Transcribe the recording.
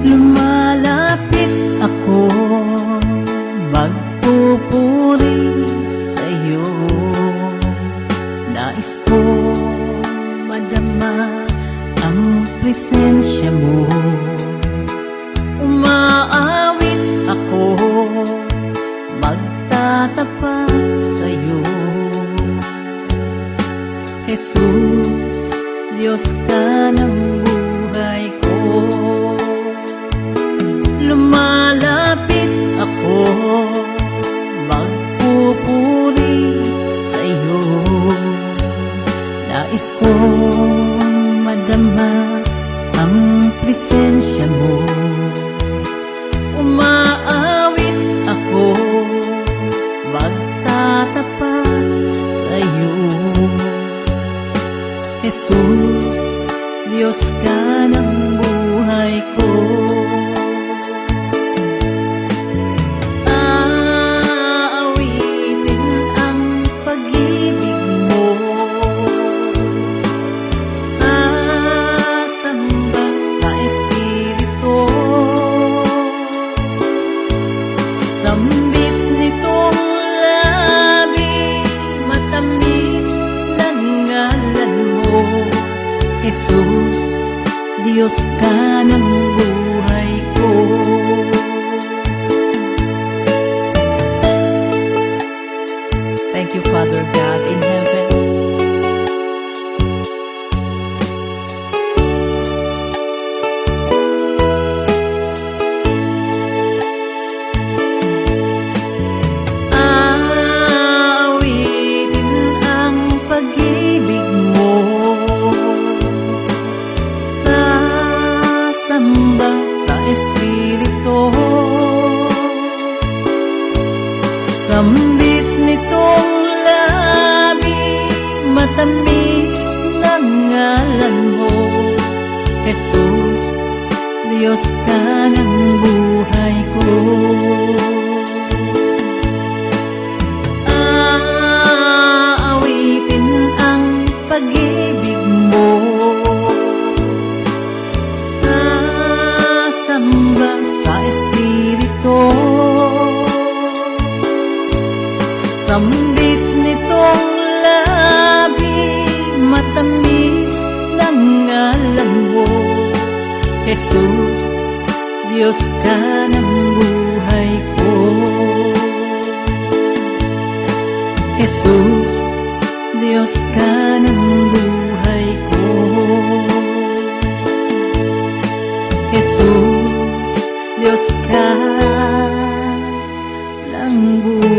Lumalapit ako, magpupuri sa'yo. Nais ko madama ang presensya mo. Umaawit ako, magtatapat sa'yo. Jesus, Diyos ka ng buhay ko. Lumalapit ako, magpupuri sa'yo. Nais kong madama ang presensya mo. Umaawit ako, magtatapat sa'yo. Jesus, Diyos ka ng buhay ko. Aawitin ang pag-ibig mo, sasamba sa Espiritu. Sambit nitong labi, matamis ng ngalan mo. Jesus, Diyos ka ng buhay ko. Thank you, Father God in heaven. Aawitin ang pag-ibig mo, sasamba sa Espiritu. Sambit nitong labi, matamis ng ngalan mo. Jesus, Diyos ka ng buhay ko. Aawitin ang pag-ibig mo, sasamba sa Espiritu. Sambit nitong labi, matamis ng ngalan mo. Jesus, Diyos ka ng buhay ko. Jesus, Diyos ka ng buhay ko. Jesus, Diyos ka ng buhay ko.